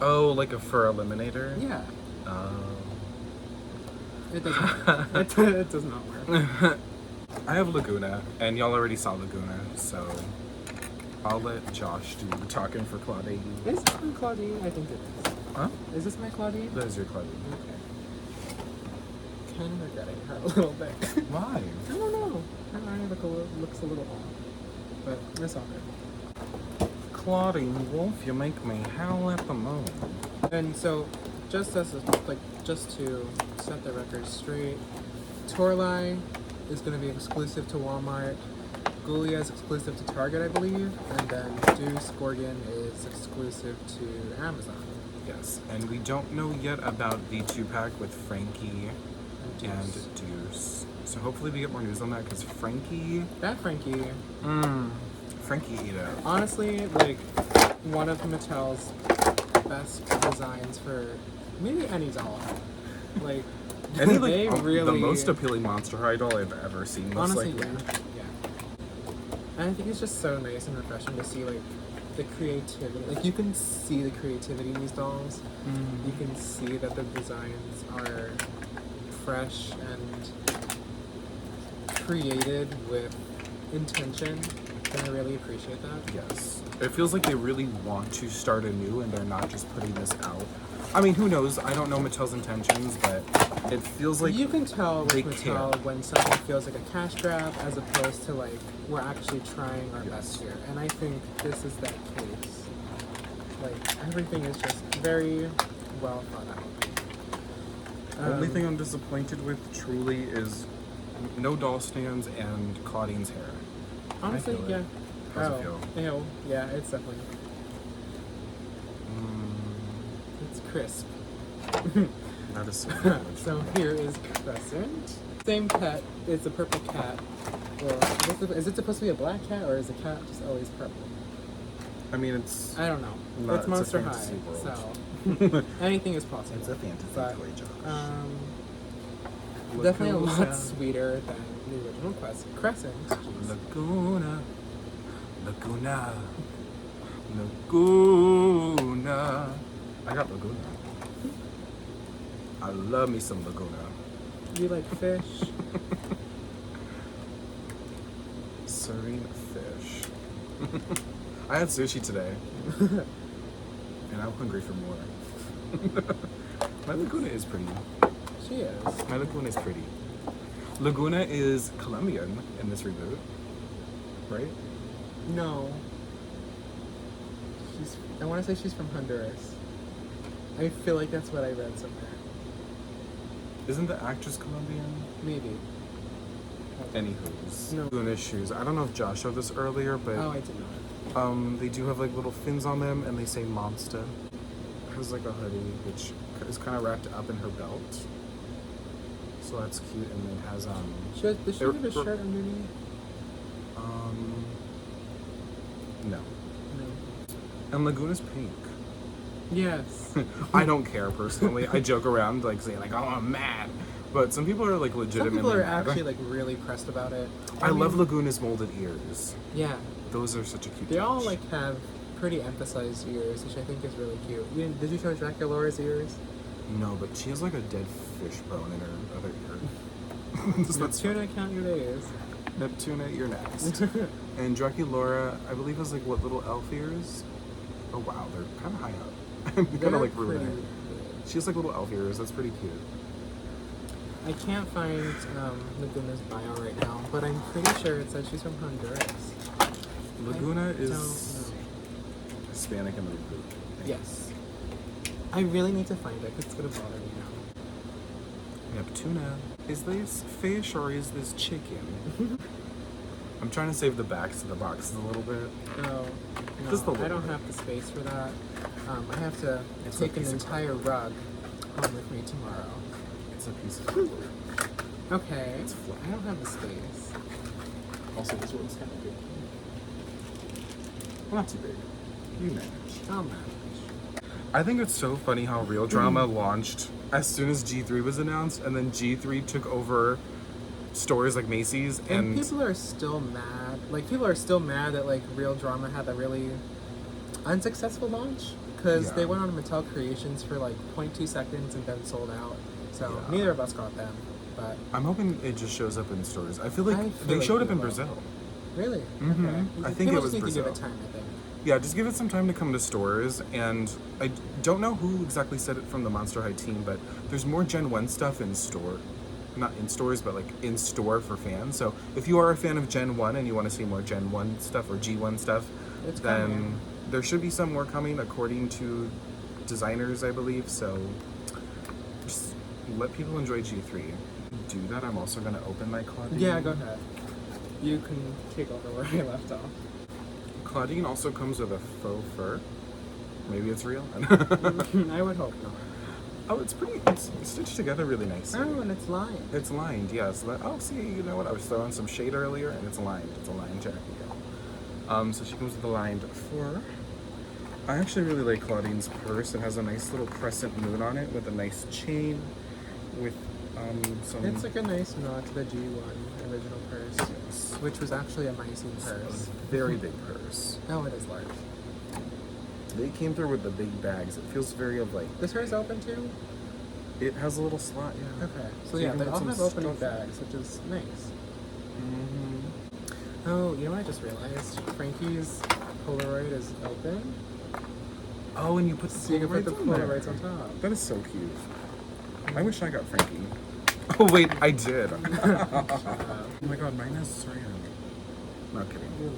Oh, like a fur eliminator? Yeah. Oh. It doesn't work. It does not work. I have Lagoona, and y'all already saw Lagoona, so I'll let Josh do the talking for Clawdeen. Is this my Clawdeen? I think it is. Huh? Is this my Clawdeen? That is your Clawdeen. Okay. Kind of regretting her a little bit. Why? I don't know. Her eye looks a little off. But it's all good. Clawdeen Wolf, you make me howl at the moon. And so, just to set the record straight, Torlai is going to be exclusive to Walmart. Ghoulia is exclusive to Target, I believe, and then Deuce Gorgon is exclusive to Amazon. Yes, and we don't know yet about the 2-pack with Frankie and Deuce. So hopefully we get more news on that, because Frankie... Frankie, Frankie ate it. honestly, like, one of Mattel's best designs for maybe any doll. Like, Any, they like, really... the most appealing Monster High doll I've ever seen. Most Honestly, likely. yeah. And I think it's just so nice and refreshing to see, like, the creativity. Like, you can see the creativity in these dolls. You can see that the designs are fresh and created with intention. And I really appreciate that. Yes. It feels like they really want to start anew and they're not just putting this out. I mean, who knows? I don't know Mattel's intentions, but it feels like you can tell with they Mattel care. when something feels like a cash grab as opposed to like we're actually trying our best here. And I think this is that case. Like everything is just very well thought out. Only thing I'm disappointed with truly is no doll stands and Clawdeen's hair. Honestly, I feel yeah. it. How's it feel? Ew. Yeah, it's definitely. It's crisp. That is so good. So here is Crescent. Same pet. It's a purple cat. Or is it supposed to be a black cat or is the cat just always purple? I mean, it's I don't know. Not- It's Monster it's a High, fantasy so anything is possible. it's a fantasy But, toy, Josh. Definitely a lot Lagoona. sweeter than the original Crescent. Jeez. Lagoona, Lagoona, Lagoona. I got Lagoona. I love me some Lagoona. You like fish? Serene fish. I had sushi today, and I'm hungry for more. My Lagoona is pretty. She is. My Lagoona is pretty. Lagoona is Colombian in this reboot, right? No. I want to say she's from Honduras. I feel like that's what I read somewhere. Isn't the actress Colombian? Maybe. Anywho's. No. Lagoona shoes. I don't know if Josh showed this earlier, but Oh, I did not. they do have like little fins on them, and they say Monster. It has like a hoodie, which is kind of wrapped up in her belt. So that's cute, and then has Does she have a shirt underneath? No. No. And Laguna's pink. Yes. I don't care personally. I joke around like saying like, "Oh, I'm mad," but some people are like Some legitimately. people are mad. actually like really pressed about it. I love mean, Laguna's molded ears. Yeah. Those are such a cute. They all touch. like have pretty emphasized ears, which I think is really cute. Did you show Draculaura's ears? No, but she has like a dead fish bone in her other ear. That's Tuna, count your days. Neptuna, you're next. And Draculaura, I believe, has like what, little elf ears? Oh wow, they're kind of high up. I'm kind of like ruining it. She has like little elf ears. That's pretty cute. I can't find Lagoona's bio right now, but I'm pretty sure it says she's from Honduras. Lagoona is Hispanic and reboot. Yes. I really need to find it because it's going to bother me now. Neptuna. Is this fish or is this chicken? I'm trying to save the backs of the boxes a little bit. No, Just a little I don't bit. have the space for that. I have to It's take a an piece of entire rug home with me tomorrow. It's a piece of cardboard. Okay. It's flat. I don't have the space. Also, this one's kind of big. Well, not too big. You manage. I'll manage. I think it's so funny how Real Drama launched as soon as G3 was announced, and then G3 took over stores like Macy's, And people are still mad. Like, people are still mad that, like, Real Drama had a really unsuccessful launch. Because they went on Mattel Creations for, like, 0.2 seconds and then sold out. So, neither of us got them. But I'm hoping it just shows up in stores. I feel like I feel they like showed it up in will. Brazil. really? Mhm. Okay. I think People it was just need Brazil. to give it time, I think. Yeah, just give it some time to come to stores. And I don't know who exactly said it from the Monster High team, but there's more Gen 1 stuff in store. Not in stores, but like in store for fans. So if you are a fan of Gen 1 and you want to see more Gen 1 stuff or G1 stuff, It's then coming. there should be some more coming according to designers, I believe. So just let people enjoy G3. Do that. I'm also going to open my Clawdeen. Yeah, go ahead. You can take over where I left off. Clawdeen also comes with a faux fur. Maybe it's real. I would hope not. Oh, it's stitched together really nicely. Oh, and it's lined. It's lined, yes. Oh, see, you know what? I was throwing some shade earlier, and it's lined. It's a lined jacket. So she comes with a lined fur. I actually really like Clawdeen's purse. It has a nice little crescent moon on it with a nice chain with some... It's like a nice nod to the G1 original purse, which was actually a Macy purse. very big purse. Oh, it is large. They came through with the big bags. It feels very of like... This hers open too? It has a little slot, yeah. Okay. So So you yeah, can they put all some have opening stuff in. bags, which is nice. Mm-hmm. Oh, you know what I just realized? Frankie's Polaroid is open. Oh, and you put the So you can put the Polaroids on there. Polaroids on top. That is so cute. I wish I got Frankie. Oh wait, I did. Oh my god, mine has Saran. Not kidding. You're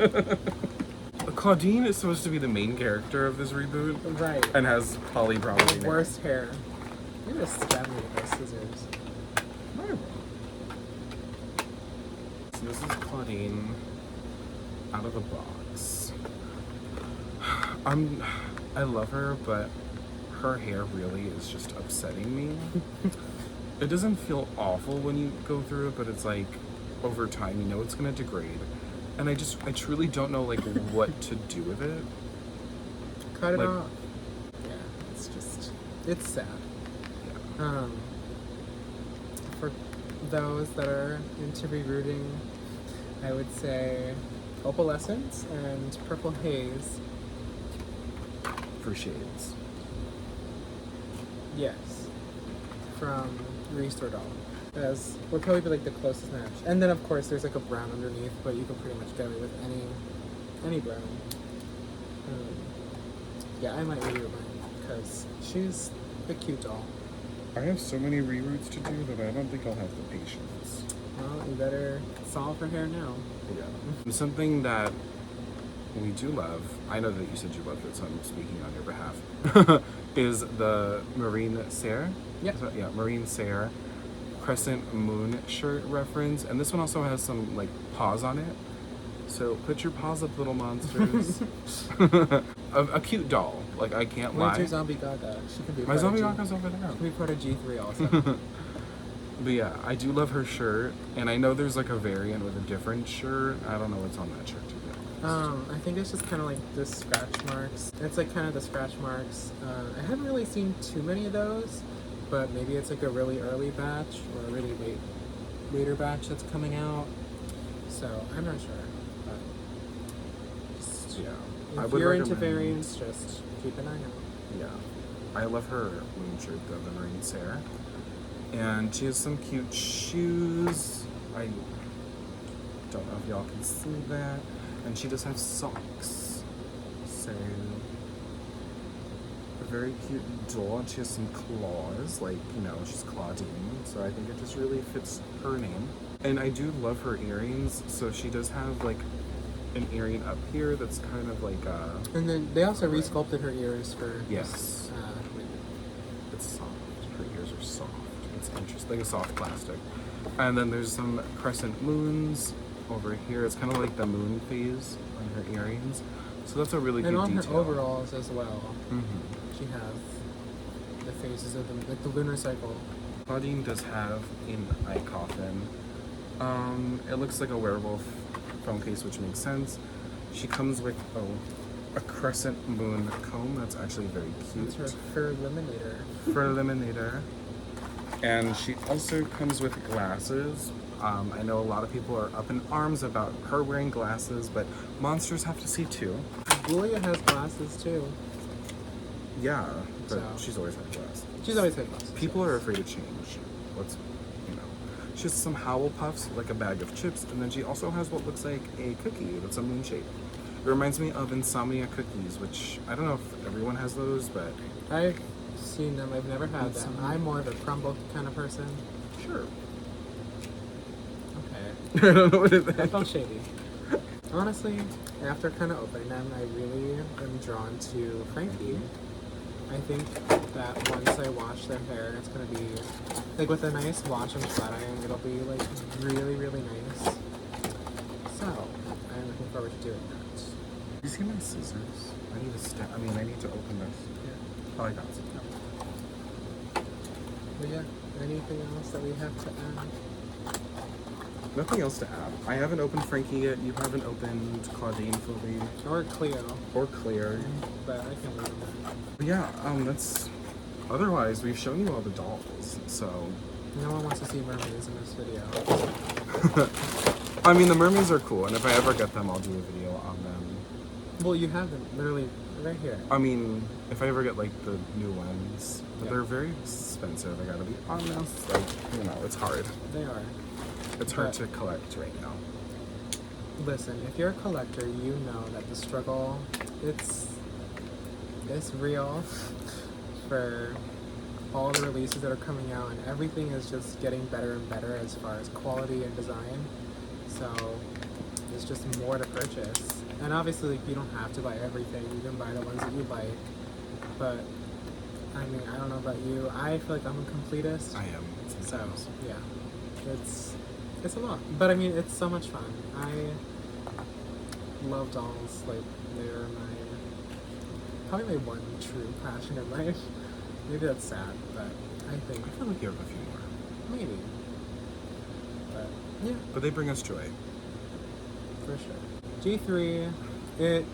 lying. Clawdeen is supposed to be the main character of this reboot Right. and has polybromine. The worst hair. You're gonna stab me with those scissors. So this is Clawdeen out of the box. I love her, but her hair really is just upsetting me. It doesn't feel awful when you go through it, but it's like over time, you know it's gonna degrade. And I truly don't know like what to do with it. Cut it Like- off. Yeah, it's sad. Yeah. For those that are into rebooting, I would say Opalescence and Purple Haze. For shades. Yes. From Restore Doll. As would probably be like the closest match. And then of course there's like a brown underneath, but you can pretty much get away with any brown. Yeah, I might reboot mine because she's a cute doll. I have so many reroots to do that I don't think I'll have the patience. Well, you better solve her hair now. Yeah. Something that we do love, I know that you said you loved it, so I'm speaking on your behalf, is the Marine Serre. Yeah. Yeah, Marine Serre crescent moon shirt reference. And this one also has some like paws on it. So put your paws up, little monsters. a cute doll. Like, I can't Where's lie. your Zombie Gaga? She can be My part zombie of G- Gaga's over there. She can be part of G3 also. But yeah, I do love her shirt, and I know there's like a variant with a different shirt. I don't know what's on that shirt, to be honest. I think it's just kind of like the scratch marks. It's like kind of the scratch marks. I haven't really seen too many of those, but maybe it's like a really early batch or a really later batch that's coming out. So I'm not sure. But just, Yeah, I if would you're into recommend- variants, just keep an eye out. Yeah, I love her moon shirt though, the Marine Serre, and she has some cute shoes. Don't know if y'all can see that. And she does have socks. So, a very cute doll. And she has some claws, like, you know, she's Clawdeen. So I think it just really fits her name. And I do love her earrings. So she does have, like, an earring up here that's kind of like And then they also resculpted her ears for yes. this, It's soft. Her ears are soft. It's interesting, like a soft plastic. And then there's some crescent moons over here. It's kind of like the moon phase on her earrings. So that's a really good detail. And on her overalls as well. Mm-hmm. She has the phases of the, like the lunar cycle. Clawdeen does have an eye coffin. It looks like a werewolf phone case, which makes sense. She comes with a crescent moon comb. That's actually very cute. That's her fur eliminator. Fur eliminator. And she also comes with glasses. I know a lot of people are up in arms about her wearing glasses, but monsters have to see too. Julia has glasses too. Yeah, but So. she's always had glasses. She's always had glasses. People are afraid of change. What's, you know. She has some Howl Puffs, like a bag of chips, and then she also has what looks like a cookie that's a moon shape. It reminds me of Insomnia cookies, which I don't know if everyone has those, but I've seen them. I've never had them. I'm more of a crumble kind of person. sure. Okay. I don't know what it That is. felt shady. Honestly, after kind of opening them, I really am drawn to Frankie. I think that once I wash their hair, it's gonna be like with a nice wash and flat iron. It'll be like really, really nice. So I'm looking forward to doing that. You see my scissors? I need to I need to open this. Yeah. Oh, I got it. But yeah, anything else that we have to add? Nothing else to add. I haven't opened Frankie yet. You haven't opened Clawdeen fully. Or Cleo, Or Claire. but I can leave them. But yeah, that's... Otherwise, we've shown you all the dolls, so... No one wants to see mermaids in this video. I mean, the mermaids are cool, and if I ever get them, I'll do a video on them. Well, you have them literally right here. I mean, if I ever get, like, the new ones. But Yeah. they're very expensive, I gotta be honest. Like, you know, it's hard. They are. It's hard But- to collect right now. Listen, if you're a collector, you know that the struggle, it's real for all the releases that are coming out, and everything is just getting better and better as far as quality and design. So there's just more to purchase. And obviously, like, you don't have to buy everything. You can buy the ones that you like. But I mean, I don't know about you. I feel like I'm a completist. I am. So Sometimes. yeah, it's a lot, but I mean it's so much fun. I love dolls. Like they're probably my one true passion in life. Maybe that's sad, but I think I feel like you have a few more. maybe. But yeah, But they bring us joy. for sure. G3, it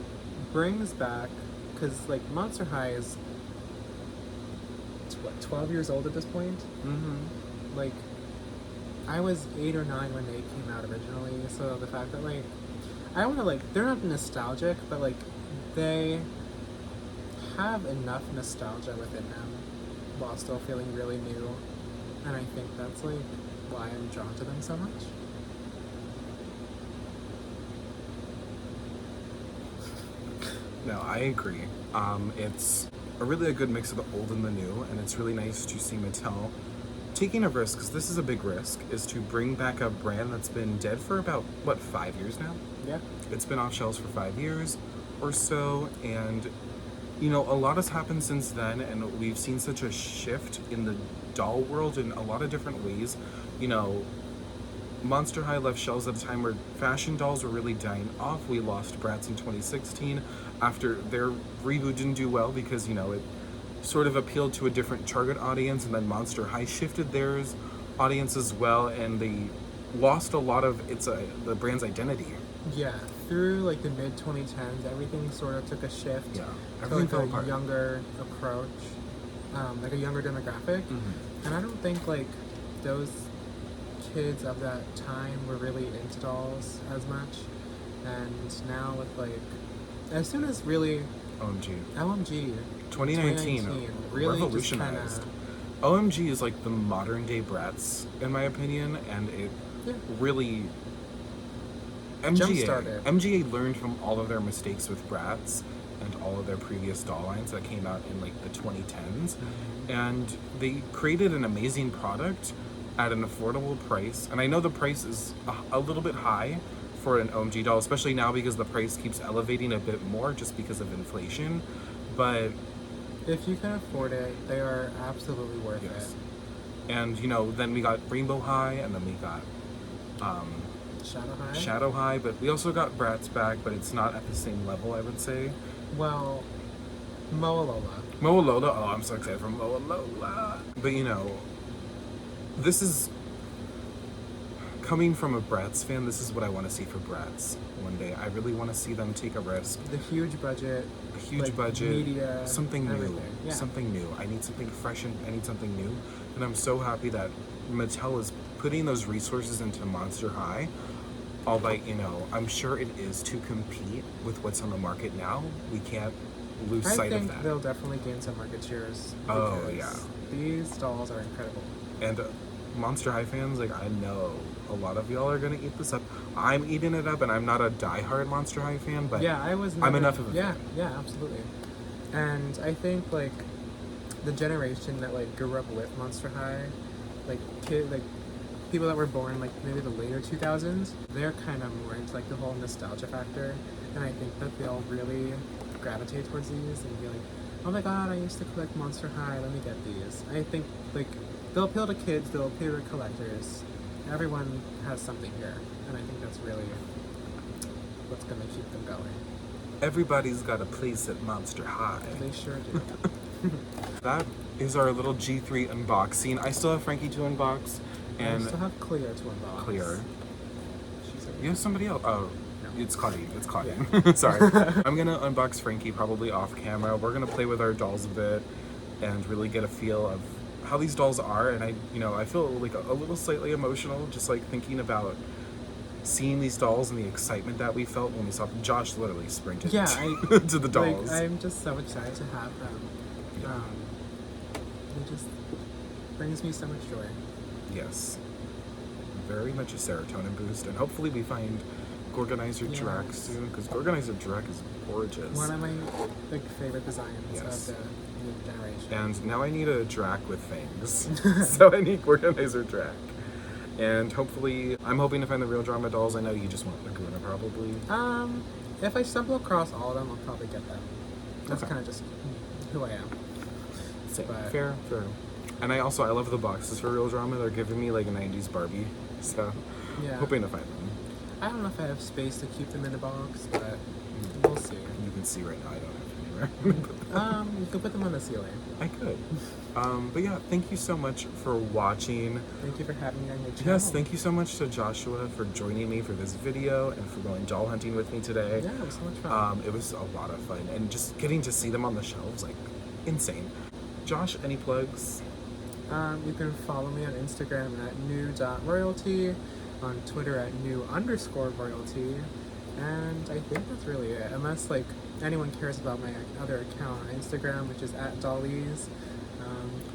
brings back because like Monster High is 12 years old at this point. Mm-hmm. Like I was 8 or 9 when they came out originally, so the fact that like I don't want to like they're not nostalgic, but like they have enough nostalgia within them while still feeling really new, and I think that's like why I'm drawn to them so much. No, I agree. It's a good mix of the old and the new, and it's really nice to see Mattel taking a risk, because this is a big risk, is to bring back a brand that's been dead for about, 5 years now? Yeah. It's been off shelves for 5 years or so, and, you know, a lot has happened since then, and we've seen such a shift in the doll world in a lot of different ways. You know, Monster High left shelves at a time where fashion dolls were really dying off. We lost Bratz in 2016 after their reboot didn't do well because, you know, it sort of appealed to a different target audience, and then Monster High shifted theirs audience as well, and they lost a lot of the brand's identity. Yeah, through like the mid 2010s, everything sort of took a shift Yeah, to everything like fell a apart. younger approach, like a younger demographic. And I don't think like those kids of that time were really into dolls as much. And now with like, as soon as really OMG. LMG 2019 really revolutionized. Just OMG is like the modern day Bratz, in my opinion, and it yeah. really jump-started. MGA learned from all of their mistakes with Bratz and all of their previous doll lines that came out in like the 2010s. And they created an amazing product at an affordable price. And I know the price is a little bit high for an OMG doll, especially now because the price keeps elevating a bit more just because of inflation. But if you can afford it, they are absolutely worth it. And you know, then we got Rainbow High, and then we got Shadow High, but we also got Bratz back, but it's not at the same level, I would say. Well, Moalola. Oh, I'm so excited for Moalola. But you know, this is coming from a Bratz fan. This is what I want to see for Bratz one day. I really want to see them take a risk. The huge budget. Media, something new. Yeah. Something new. I need something fresh and I need something new. And I'm so happy that Mattel is putting those resources into Monster High. Albeit, you know, I'm sure it is to compete with what's on the market now. We can't lose sight of that. I think they'll definitely gain some market shares. Oh, yeah. These dolls are incredible. And Monster High fans, like, I know a lot of y'all are gonna eat this up. I'm eating it up, and I'm not a diehard Monster High fan, but yeah, I'm enough of a fan. Yeah, absolutely. And I think like the generation that like grew up with Monster High, like people that were born like maybe the later 2000s, they're kind of more into like the whole nostalgia factor, and I think that they'll really gravitate towards these and be like, oh my god, I used to collect Monster High, let me get these. I think like they'll appeal to kids, they'll appeal to collectors. Everyone has something here, and I think that's really what's gonna keep them going. Everybody's got a place at Monster High. They sure do. That is our little G3 unboxing. I still have Frankie to unbox, and I still have Cleo to unbox. Cleo. She's You have somebody else? Oh, no. it's Clawdeen. It's Clawdeen. Yeah. Sorry. I'm gonna unbox Frankie probably off camera. We're gonna play with our dolls a bit and really get a feel of how these dolls are. And I feel like a little slightly emotional, just like thinking about seeing these dolls and the excitement that we felt when we saw them. Josh literally sprinted to the dolls. Like, I'm just so excited to have them. It just brings me so much joy. Yes. Very much a serotonin boost, and hopefully we find Gorganizer Drac soon, because Gorganizer Drac is gorgeous. One of my favorite designs Yes. of the new generation. And now I need a Drac with fangs. So I need Gorganizer Drac. And hopefully, I'm hoping to find the real drama dolls. I know you just want Lagoona probably. If I stumble across all of them, I'll probably get them. That's Okay. kind of just who I am. Same. But- Fair. And I love the boxes for real drama. They're giving me like a 90s Barbie. So Yeah. hoping to find them. I don't know if I have space to keep them in a box, but we'll see. You can see right now I don't have anywhere. You could put them on the ceiling. I could. But yeah, thank you so much for watching. Thank you for having me on your channel. Yes, thank you so much to Joshua for joining me for this video and for going doll hunting with me today. Yeah, it was so much fun. It was a lot of fun, and just getting to see them on the shelves, like, insane. Josh, any plugs? You can follow me on Instagram at new.royalty, on Twitter at new_royalty, and I think that's really it. Unless anyone cares about my other account on Instagram, which is at Dollies.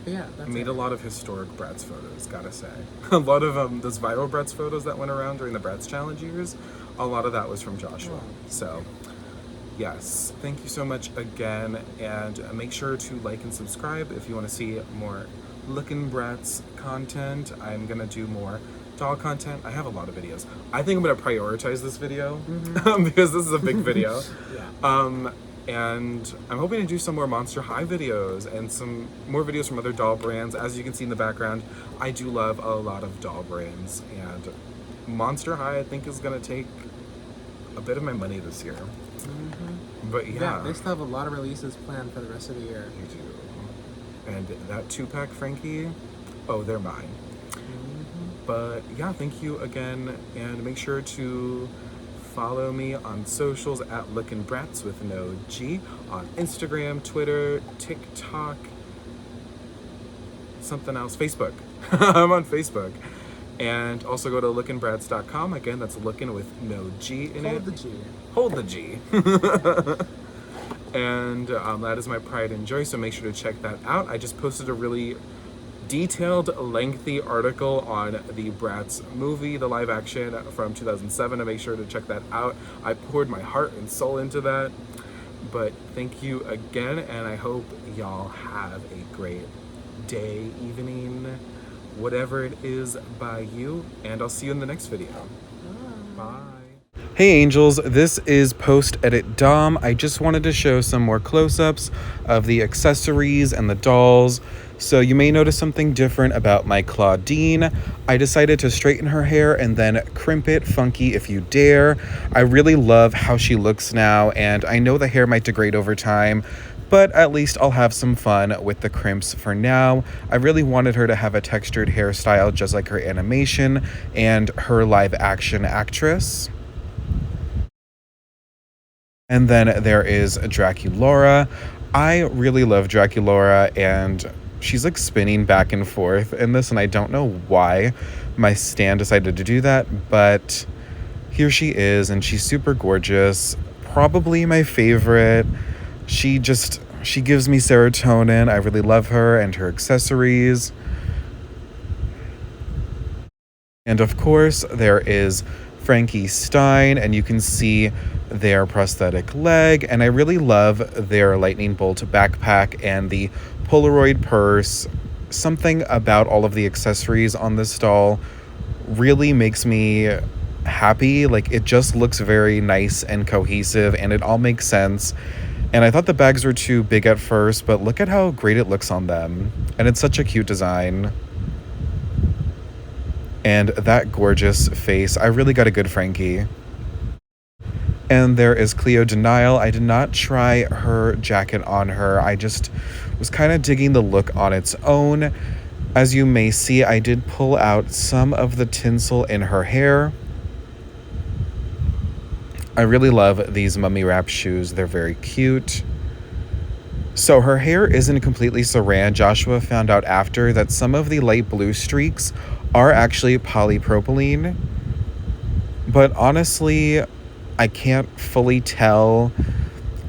But yeah, that's I made it. a lot of historic Bratz photos, gotta say. A lot of those viral Bratz photos that went around during the Bratz Challenge years, a lot of that was from Joshua. Wow. So, yes, thank you so much again, and make sure to like and subscribe if you want to see more Lookin' Bratz content. I'm gonna do more doll content. I have a lot of videos. I think I'm gonna prioritize this video because this is a big video. Yeah. And I'm hoping to do some more Monster High videos and some more videos from other doll brands. As you can see in the background, I do love a lot of doll brands, and Monster High I think is gonna take a bit of my money this year. But Yeah, they still have a lot of releases planned for the rest of the year. You do. And that 2-pack Frankie, oh, they're mine. But yeah, thank you again, and make sure to follow me on socials at Lookin' Bratz with no G on Instagram, Twitter, TikTok, something else, Facebook. I'm on Facebook. And also go to lookinbratz.com. Again, that's lookin' with no G in it. Hold the G. Hold the G. And that is my pride and joy, so make sure to check that out. I just posted a really detailed, lengthy article on the Bratz movie, the live action from 2007, and make sure to check that out. I poured my heart and soul into that. But thank you again, and I hope y'all have a great day, evening, whatever it is by you, and I'll see you in the next video. Bye. Hey angels, this is post-edit Dom. I just wanted to show some more close-ups of the accessories and the dolls. So you may notice something different about my Clawdeen. I decided to straighten her hair and then crimp it funky if you dare. I really love how she looks now, and I know the hair might degrade over time, but at least I'll have some fun with the crimps for now. I really wanted her to have a textured hairstyle just like her animation and her live action actress. And then there is Draculaura. I really love Draculaura, and she's like spinning back and forth in this, and I don't know why my stand decided to do that, but here she is, and she's super gorgeous. Probably my favorite. She gives me serotonin. I really love her and her accessories. And of course, there is Frankie Stein, and you can see their prosthetic leg, and I really love their lightning bolt backpack and the Polaroid purse. Something about all of the accessories on this doll really makes me happy. Like, it just looks very nice and cohesive, and it all makes sense. And I thought the bags were too big at first, but look at how great it looks on them, and it's such a cute design. And that gorgeous face, I really got a good Frankie. And there is Cleo Denial. I did not try her jacket on her. I just was kind of digging the look on its own. As you may see, I did pull out some of the tinsel in her hair. I really love these mummy wrap shoes. They're very cute. So her hair isn't completely saran. Joshua found out after that some of the light blue streaks are actually polypropylene. But honestly, I can't fully tell,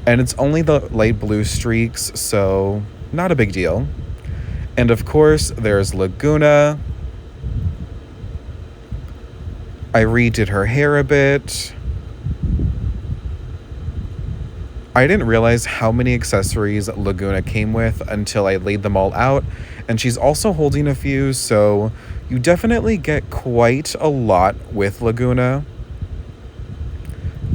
and it's only the light blue streaks, so not a big deal. And of course, there's Lagoona. I redid her hair a bit. I didn't realize how many accessories Lagoona came with until I laid them all out, and she's also holding a few, so you definitely get quite a lot with Lagoona.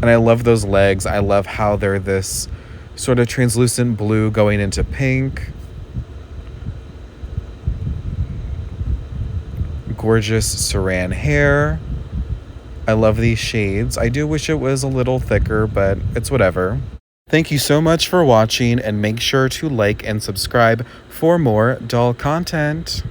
And I love those legs. I love how they're this sort of translucent blue going into pink. Gorgeous saran hair. I love these shades. I do wish it was a little thicker, but it's whatever. Thank you so much for watching, and make sure to like and subscribe for more doll content.